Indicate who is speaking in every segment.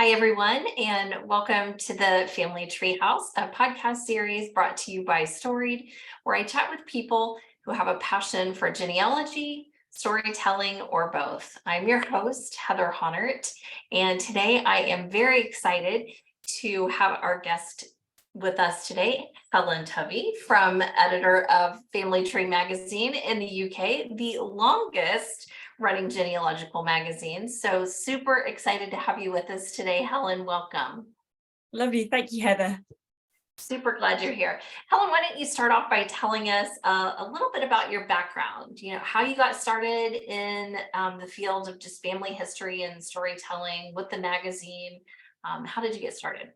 Speaker 1: Hi, everyone, and welcome to the Family Treehouse, a podcast series brought to you by Storied, where I chat with people who have a passion for genealogy, storytelling, or both. I'm your host, Heather Haunert, and today I am very excited to have our guest with us today, Helen Tovey, editor of Family Tree magazine in the UK, the longest running genealogical magazine. So super excited to have you with us today, Helen. Welcome.
Speaker 2: Lovely. Thank you, Heather.
Speaker 1: Super glad you're here. Helen, why don't you start off by telling us a little bit about your background, how you got started in the field of just family history and storytelling with the magazine. How did you get started?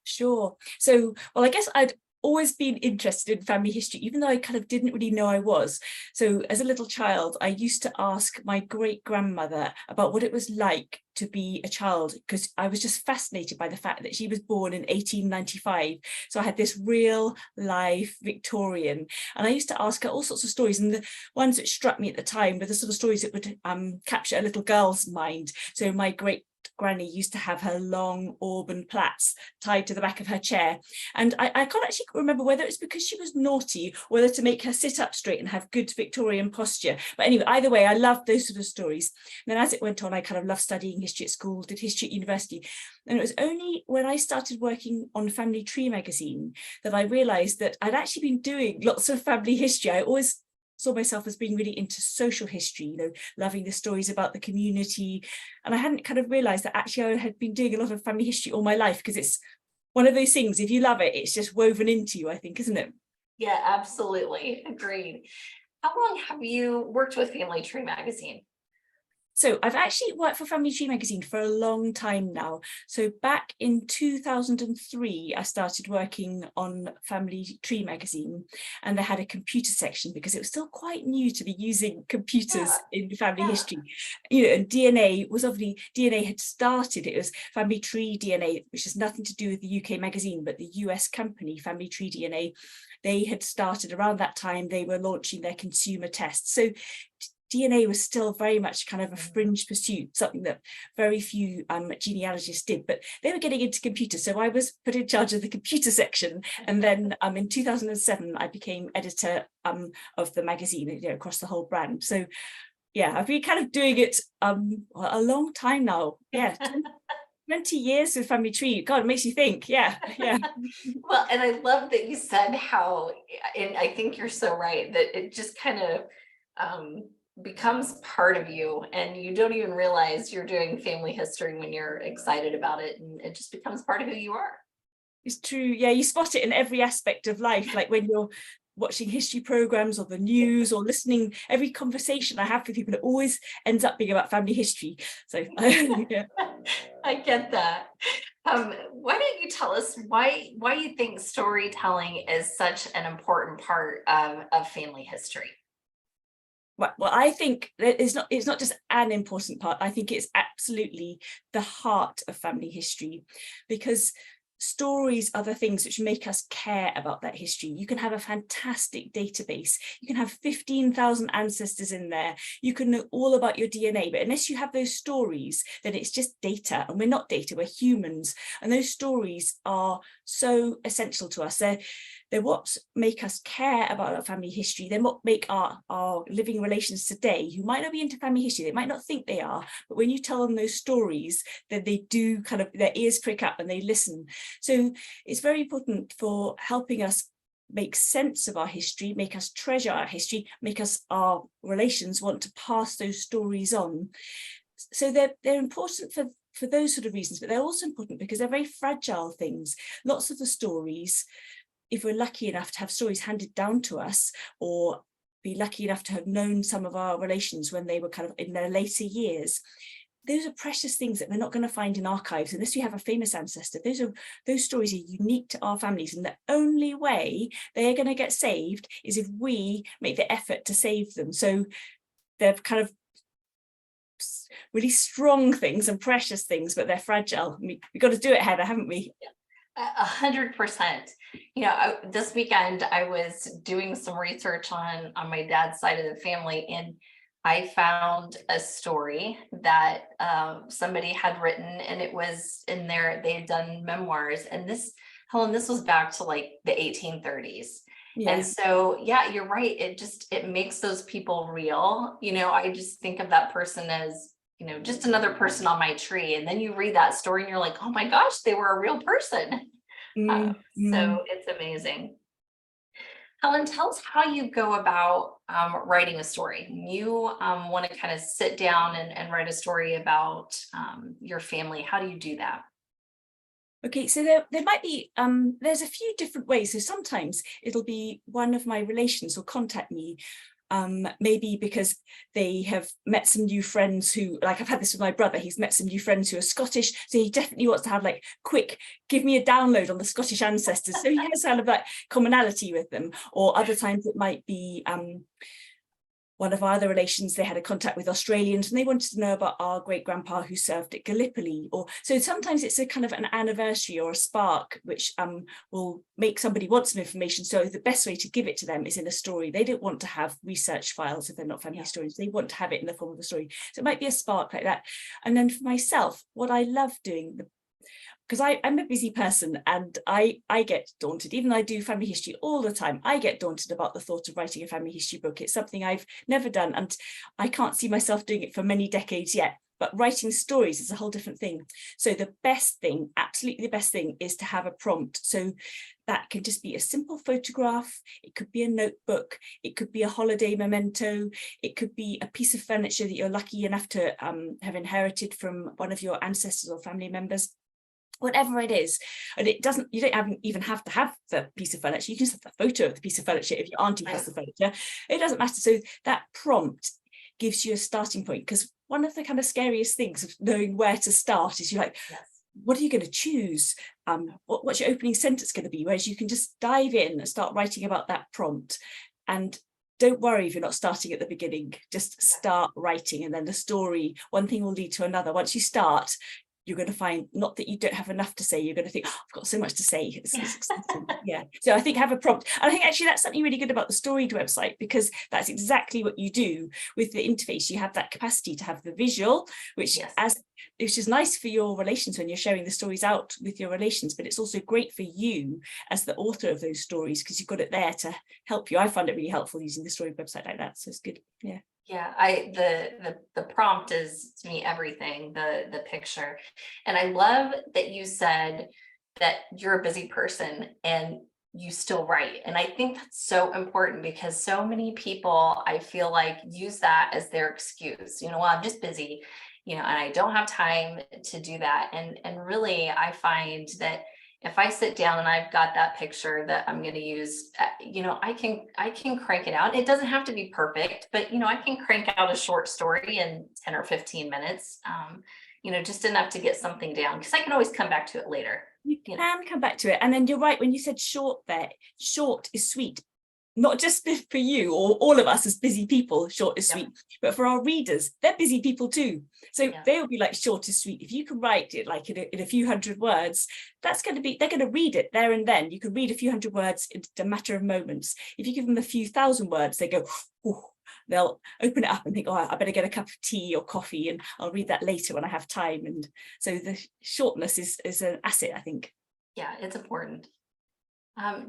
Speaker 2: Sure. So, I guess I'd always been interested in family history, even though I kind of didn't really know I was. So as a little child, I used to ask my great-grandmother about what it was like to be a child, because I was just fascinated by the fact that she was born in 1895. So I had this real life Victorian, and I used to ask her all sorts of stories, and the ones that struck me at the time were the sort of stories that would capture a little girl's mind. So my great Granny used to have her long auburn plaits tied to the back of her chair, and I can't actually remember whether it's because she was naughty or whether to make her sit up straight and have good Victorian posture. But anyway, either way, I loved those sort of stories. And then as it went on, I kind of loved studying history at school, did history at university, and it was only when I started working on Family Tree magazine that I realized that I'd actually been doing lots of family history. I always saw myself as being really into social history, loving the stories about the community. And I hadn't kind of realized that actually I had been doing a lot of family history all my life, because it's one of those things, if you love it, it's just woven into you, I think, isn't it?
Speaker 1: Yeah, absolutely. Agreed. How long have you worked with Family Tree magazine?
Speaker 2: So I've actually worked for Family Tree magazine for a long time now. So back in 2003, I started working on Family Tree magazine, and they had a computer section because it was still quite new to be using computers in family history. And DNA was obviously, DNA had started, it was Family Tree DNA, which has nothing to do with the UK magazine, but the US company, Family Tree DNA, they had started around that time. They were launching their consumer tests. So DNA was still very much kind of a fringe pursuit, something that very few genealogists did, but they were getting into computers. So I was put in charge of the computer section. And then in 2007, I became editor of the magazine, across the whole brand. So yeah, I've been kind of doing it a long time now. Yeah. 20 years with Family Tree. God, it makes you think. Yeah.
Speaker 1: Well, and I love that you said how, and I think you're so right, that it just kind of becomes part of you, and you don't even realize you're doing family history when you're excited about it, and it just becomes part of who you are.
Speaker 2: It's true. Yeah, you spot it in every aspect of life, like when you're watching history programs or the news or listening. Every conversation I have with people, it always ends up being about family history. So yeah.
Speaker 1: I get that. Why don't you tell us why you think storytelling is such an important part of family history?
Speaker 2: Well, I think that it's not just an important part. I think it's absolutely the heart of family history, because stories are the things which make us care about that history. You can have a fantastic database. You can have 15,000 ancestors in there. You can know all about your DNA, but unless you have those stories, then it's just data, and we're not data, we're humans. And those stories are so essential to us. They're what make us care about our family history. They're what make our living relations today, who might not be into family history, they might not think they are, but when you tell them those stories, then they do kind of, their ears prick up and they listen. So it's very important for helping us make sense of our history, make us treasure our history, make us, our relations, want to pass those stories on. So they're important for those sort of reasons, but they're also important because they're very fragile things. Lots of the stories, if we're lucky enough to have stories handed down to us, or be lucky enough to have known some of our relations when they were kind of in their later years, those are precious things that we're not going to find in archives unless we have a famous ancestor. Those stories are unique to our families, and the only way they're going to get saved is if we make the effort to save them. So they're kind of really strong things and precious things, but they're fragile. We've got to do it, Heather, haven't we?
Speaker 1: 100%. This weekend I was doing some research on my dad's side of the family, and I found a story that somebody had written, and it was in there, they had done memoirs. And this, Helen, this was back to like the 1830s. And
Speaker 2: Yeah.
Speaker 1: so, yeah, you're right. It makes those people real. I just think of that person as, just another person on my tree. And then you read that story and you're like, oh my gosh, they were a real person.
Speaker 2: Mm, mm.
Speaker 1: So it's amazing. Helen, tell us how you go about writing a story. You want to kind of sit down and write a story about your family. How do you do that?
Speaker 2: Okay, so there might be, there's a few different ways. So sometimes it'll be one of my relations will contact me, maybe because they have met some new friends who, like I've had this with my brother, he's met some new friends who are Scottish. So he definitely wants to have like, quick, give me a download on the Scottish ancestors. So he has kind of like commonality with them. Or other times it might be, one of our other relations, they had a contact with Australians and they wanted to know about our great grandpa who served at Gallipoli. Or so sometimes it's a kind of an anniversary or a spark which will make somebody want some information. So the best way to give it to them is in a story. They don't want to have research files if they're not family historians. They want to have it in the form of a story. So it might be a spark like that. And then for myself, what I love doing, because I'm a busy person and I get daunted, even though I do family history all the time, I get daunted about the thought of writing a family history book. It's something I've never done and I can't see myself doing it for many decades yet, but writing stories is a whole different thing. So the best thing, absolutely the best thing, is to have a prompt. So that can just be a simple photograph, it could be a notebook, it could be a holiday memento, it could be a piece of furniture that you're lucky enough to have inherited from one of your ancestors or family members. Whatever it is, and you don't even have to have the piece of furniture, you can just have the photo of the piece of furniture if your auntie has the furniture, it doesn't matter. So that prompt gives you a starting point, because one of the kind of scariest things of knowing where to start is you're like, yes, what are you going to choose? What's your opening sentence going to be? Whereas you can just dive in and start writing about that prompt, and don't worry if you're not starting at the beginning, just start writing, and then the story, one thing will lead to another. Once you start, you're going to find not that you don't have enough to say, you're going to think, oh, I've got so much to say. It's exciting. Yeah. So I think have a prompt. And I think actually that's something really good about the Storied website, because that's exactly what you do with the interface. You have that capacity to have the visual, which is nice for your relations when you're sharing the stories out with your relations, but it's also great for you as the author of those stories because you've got it there to help you. I find it really helpful using the Storied website like that. So it's good. Yeah.
Speaker 1: Yeah, the prompt is to me everything, the picture. And I love that you said that you're a busy person and you still write. And I think that's so important because so many people, I feel like, use that as their excuse. Well, I'm just busy, and I don't have time to do that. And really, I find that if I sit down and I've got that picture that I'm going to use, I can crank it out. It doesn't have to be perfect, but I can crank out a short story in 10 or 15 minutes, just enough to get something down, because I can always come back to it later.
Speaker 2: You can come back to it. And then you're right, when you said short there, short is sweet. Not just for you or all of us as busy people, short is sweet, but for our readers, they're busy people too. So they'll be like, short is sweet. If you can write it like in a few hundred words, they're going to read it there and then. You can read a few hundred words in a matter of moments. If you give them a few thousand words, they go, oh, they'll open it up and think, oh, I better get a cup of tea or coffee and I'll read that later when I have time. And so the shortness is an asset, I think.
Speaker 1: Yeah, it's important.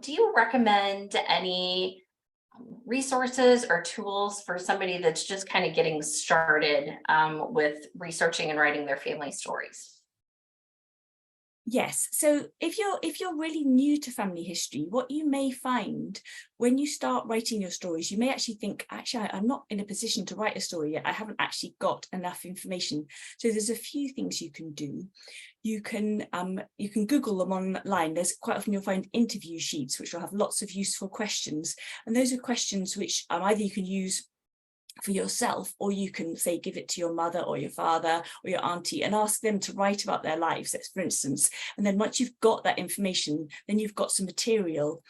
Speaker 1: Do you recommend any resources or tools for somebody that's just kind of getting started with researching and writing their family stories?
Speaker 2: Yes. So if you're really new to family history, what you may find when you start writing your stories, you may actually think, actually, I'm not in a position to write a story yet. I haven't actually got enough information. So there's a few things you can do. You can Google them online. There's quite often you'll find interview sheets, which will have lots of useful questions. And those are questions which either you can use for yourself, or you can say give it to your mother or your father or your auntie and ask them to write about their lives, for instance. And then once you've got that information, then you've got some material.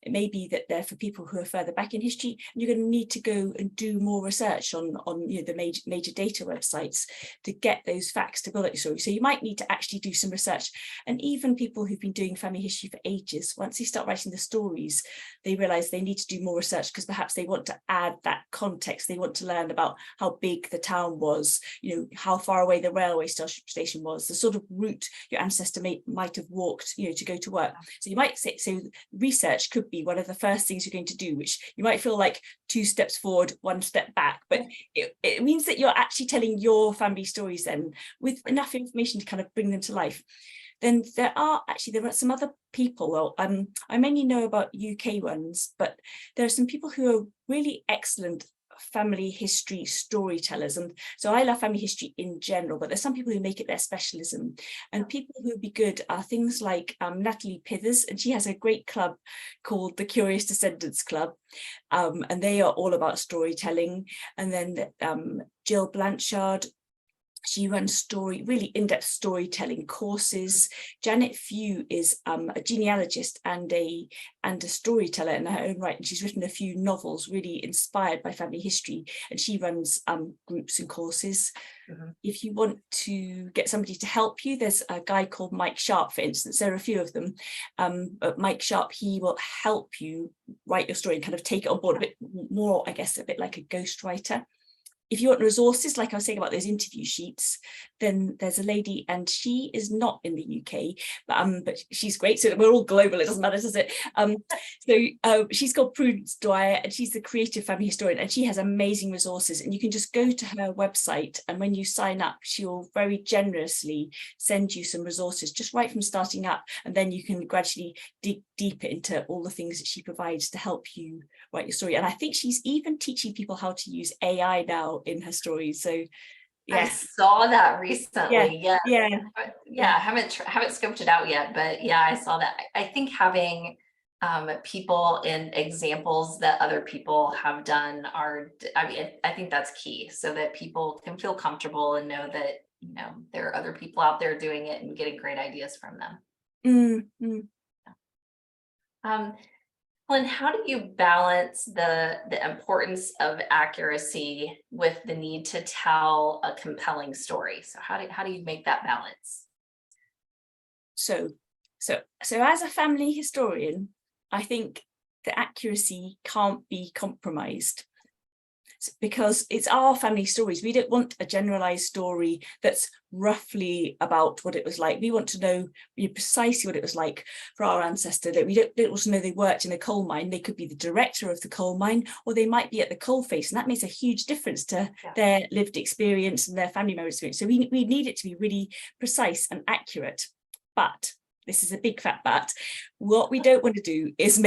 Speaker 2: It may be that they're for people who are further back in history, and you're going to need to go and do more research on the major data websites to get those facts to build up your story. So you might need to actually do some research. And even people who've been doing family history for ages, once they start writing the stories, they realize they need to do more research, because perhaps they want to add that context. They want to learn about how big the town was, how far away the railway station was, the sort of route your ancestor might have walked, to go to work. So you might say, so research could be one of the first things you're going to do, which you might feel like 2 steps forward, 1 step back, but it means that you're actually telling your family stories then with enough information to kind of bring them to life. Then there are some other people, well, I mainly know about UK ones, but there are some people who are really excellent family history storytellers. And so I love family history in general, but there's some people who make it their specialism. And people who would be good are things like Natalie Pithers, and she has a great club called the Curious Descendants Club, and they are all about storytelling. And then Jill Blanchard, she runs really in-depth storytelling courses. Janet Few is a genealogist and a storyteller in her own right, and she's written a few novels really inspired by family history, and she runs groups and courses. If you want to get somebody to help you, there's a guy called Mike Sharp, for instance. There are a few of them, but Mike Sharp, he will help you write your story and kind of take it on board a bit more, I guess, a bit like a ghostwriter. If you want resources, like I was saying about those interview sheets, then there's a lady, and she is not in the UK, but she's great. So we're all global, it doesn't matter, does it? So she's called Prudence Dwyer, and she's the creative family historian, and she has amazing resources. And you can just go to her website, and when you sign up, she'll very generously send you some resources just right from starting up. And then you can gradually dig deeper into all the things that she provides to help you write your story. And I think she's even teaching people how to use AI now in her stories. So yeah,
Speaker 1: I saw that recently.
Speaker 2: Yeah.
Speaker 1: I haven't scoped it out yet, but yeah, I saw that. I think having people and examples that other people have done I think that's key, so that people can feel comfortable and know that there are other people out there doing it and getting great ideas from them. Helen, how do you balance the importance of accuracy with the need to tell a compelling story? So how do you make that balance?
Speaker 2: So as a family historian, I think the accuracy can't be compromised, because it's our family stories. We don't want a generalized story that's roughly about what it was like. We want to know precisely what it was like for our ancestor. That we don't also know they worked in a coal mine. They could be the director of the coal mine, or they might be at the coal face, and that makes a huge difference to their lived experience and their family member experience. So we need it to be really precise and accurate. But this is a big fat but. What we don't want to do is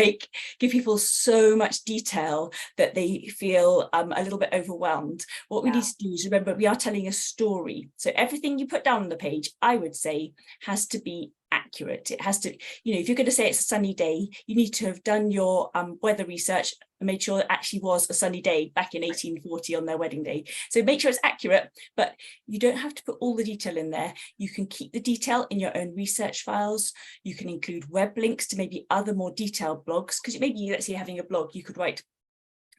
Speaker 2: give people so much detail that they feel a little bit overwhelmed. What we need to do is remember we are telling a story. So everything you put down on the page, I would say, has to be accurate. It has to, if you're going to say it's a sunny day, you need to have done your weather research and made sure it actually was a sunny day back in 1840 on their wedding day. So make sure it's accurate, but you don't have to put all the detail in there. You can keep the detail in your own research files. You can include web links to maybe other more detailed blogs, because maybe, let's say, having a blog, you could write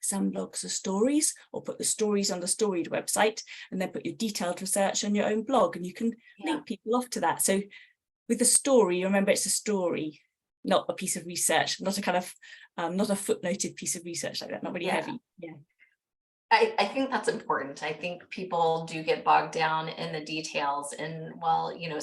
Speaker 2: some blogs are stories, or put the stories on the Storied website, and then put your detailed research on your own blog, and you can link people off to that. So with a story, remember it's a story, not a piece of research, not a kind of not a footnoted piece of research like that, not really heavy.
Speaker 1: I think that's important. I think people do get bogged down in the details, and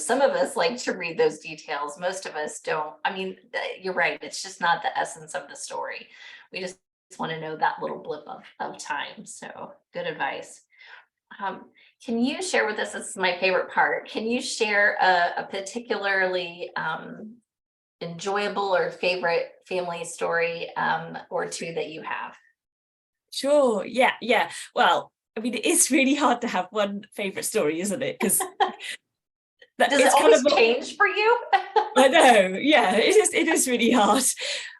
Speaker 1: some of us like to read those details. Most of us don't. I mean, you're right. It's just not the essence of the story. We just want to know that little blip of time. So good advice. Can you share with us, this is my favorite part, can you share a particularly enjoyable or favorite family story or two that you have?
Speaker 2: Sure. Yeah. Well, I mean, it is really hard to have one favorite story, isn't it? Because
Speaker 1: does it always change for you?
Speaker 2: I know. Yeah, it is really hard.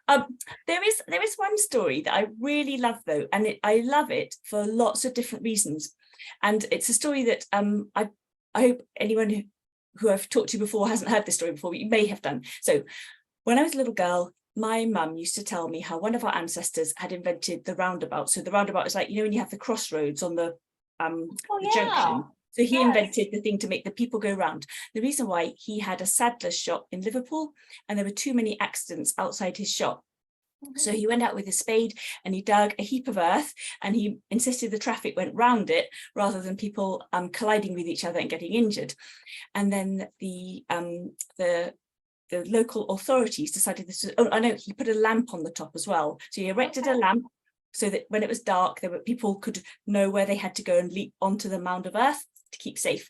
Speaker 2: There is one story that I really love, though, and I love it for lots of different reasons. And it's a story that I hope anyone who I've talked to before hasn't heard this story before, but you may have done. So when I was a little girl, my mum used to tell me how one of our ancestors had invented the roundabout. So the roundabout is like, you know, when you have the crossroads on the
Speaker 1: yeah.
Speaker 2: junction. So he
Speaker 1: Yes.
Speaker 2: invented the thing to make the people go round. The reason why, he had a saddler's shop in Liverpool, and there were too many accidents outside his shop. So he went out with his spade and he dug a heap of earth, and he insisted the traffic went round it rather than people colliding with each other and getting injured. And then the local authorities decided this was, oh, I know, he put a lamp on the top as well. So he erected a lamp so that when it was dark, people could know where they had to go and leap onto the mound of earth to keep safe.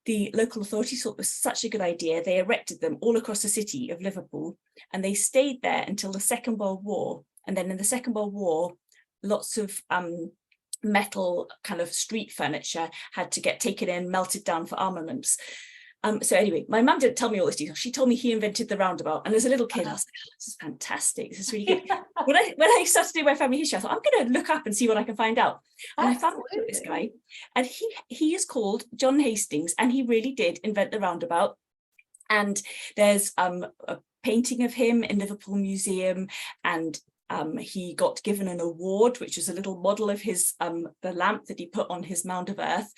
Speaker 2: The local authorities thought it was such a good idea. They erected them all across the city of Liverpool, and they stayed there until the Second World War. And then in the Second World War, lots of metal kind of street furniture had to get taken in, melted down for armaments. So anyway, my mum didn't tell me all this detail. She told me he invented the roundabout. And as a little kid, I was like, oh, this is fantastic. This is really good. when I started doing my family history, I thought, I'm going to look up and see what I can find out. And I found out this guy, and he is called John Hastings, and he really did invent the roundabout. And there's a painting of him in Liverpool Museum, and he got given an award, which was a little model of his the lamp that he put on his mound of earth.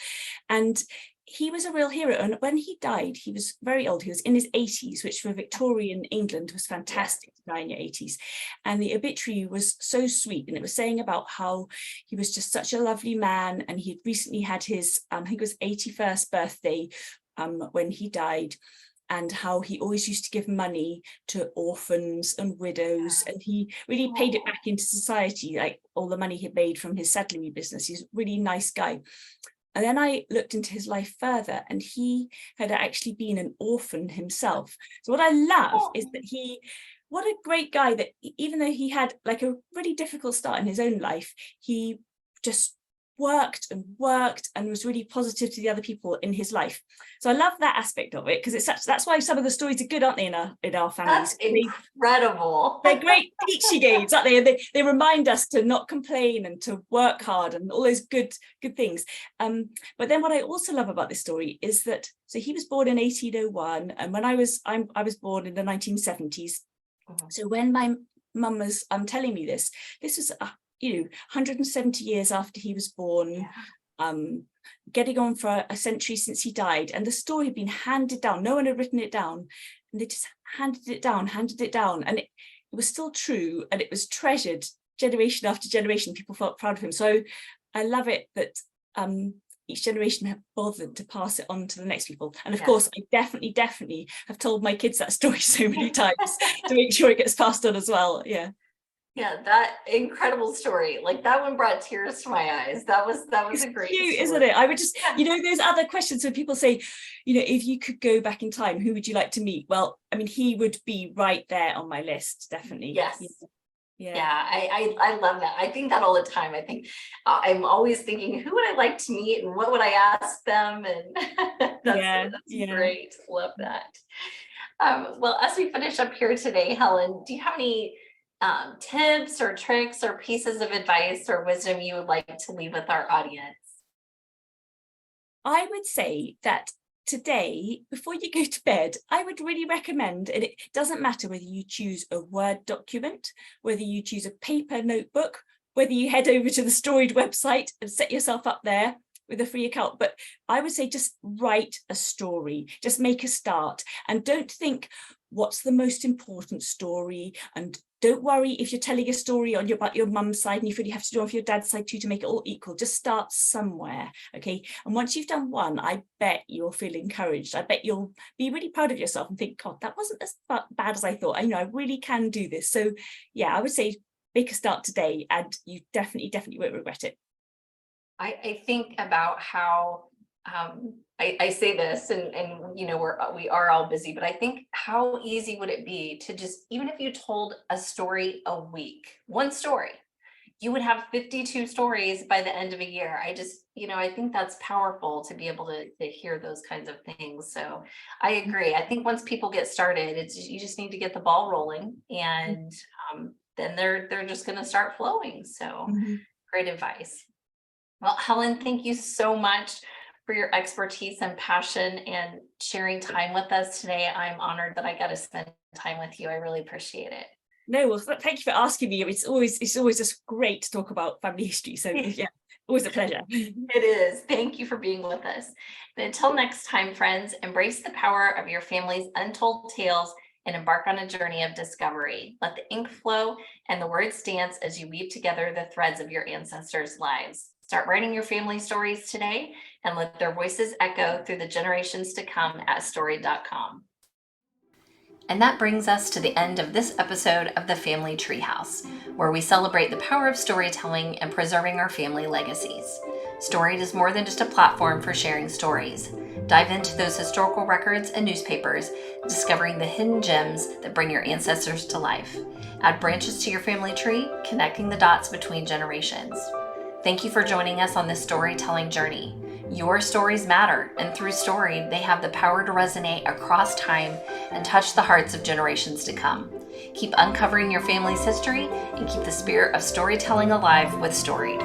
Speaker 2: And he was a real hero. And when he died, he was very old. He was in his 80s, which for Victorian England was fantastic to die in your 80s. And the obituary was so sweet. And it was saying about how he was just such a lovely man. And he had recently had his, I think it was 81st birthday when he died. And how he always used to give money to orphans and widows, and he really paid it back into society, like all the money he made from his saddlery business. He's a really nice guy. And then I looked into his life further, and he had actually been an orphan himself. So what I love is that what a great guy, that even though he had like a really difficult start in his own life, he just worked and was really positive to the other people in his life. So I love that aspect of it, because that's why some of the stories are good, aren't they, in our families?
Speaker 1: That's incredible.
Speaker 2: They're great teaching aids, aren't they? They remind us to not complain and to work hard and all those good things. But then what I also love about this story is that, so he was born in 1801, and when I was born in the 1970s. So when my mum was telling me this was 170 years after he was born, getting on for a century since he died, and the story had been handed down. No one had written it down, and they just handed it down, and it was still true, and it was treasured generation after generation. People felt proud of him. So I love it that each generation have bothered to pass it on to the next people. And of course, I definitely have told my kids that story so many times to make sure it gets passed on as well.
Speaker 1: Yeah, that incredible story. Like, that one brought tears to my eyes. That was a great
Speaker 2: cute,
Speaker 1: story.
Speaker 2: Isn't it? I would just, there's other questions when people say, if you could go back in time, who would you like to meet? Well, I mean, he would be right there on my list, definitely.
Speaker 1: Yes. I love that. I think that all the time. I think I'm always thinking, who would I like to meet and what would I ask them? And that's great. Love that. Well, as we finish up here today, Helen, do you have any tips or tricks or pieces of advice or wisdom you would like to leave with our audience?
Speaker 2: I would say that today, before you go to bed, I would really recommend, and it doesn't matter whether you choose a Word document, whether you choose a paper notebook, whether you head over to the Storied website and set yourself up there with a free account, but I would say just write a story, just make a start, and don't think what's the most important story, and don't worry if you're telling a story about your mum's side and you feel you have to do it for your dad's side too to make it all equal. Just start somewhere, okay? And once you've done one, I bet you'll feel encouraged. I bet you'll be really proud of yourself and think, God, that wasn't as bad as I thought. I really can do this. So yeah, I would say make a start today, and you definitely won't regret it.
Speaker 1: I think about how I say this, and we are all busy, but I think how easy would it be to just, even if you told a story a week, one story, you would have 52 stories by the end of a year. I just, I think that's powerful to be able to hear those kinds of things. So I agree. I think once people get started, you just need to get the ball rolling, and then they're just going to start flowing. So great advice. Well, Helen, thank you so much for your expertise and passion and sharing time with us today. I'm honored that I got to spend time with you. I really appreciate it.
Speaker 2: No, well, thank you for asking me. It's always just great to talk about family history. So yeah, always a pleasure.
Speaker 1: It is. Thank you for being with us. And until next time, friends, embrace the power of your family's untold tales and embark on a journey of discovery. Let the ink flow and the words dance as you weave together the threads of your ancestors' lives. Start writing your family stories today and let their voices echo through the generations to come at storied.com. And that brings us to the end of this episode of the Family Treehouse, where we celebrate the power of storytelling and preserving our family legacies. Storied is more than just a platform for sharing stories. Dive into those historical records and newspapers, discovering the hidden gems that bring your ancestors to life. Add branches to your family tree, connecting the dots between generations. Thank you for joining us on this storytelling journey. Your stories matter, and through Storied, they have the power to resonate across time and touch the hearts of generations to come. Keep uncovering your family's history and keep the spirit of storytelling alive with Storied.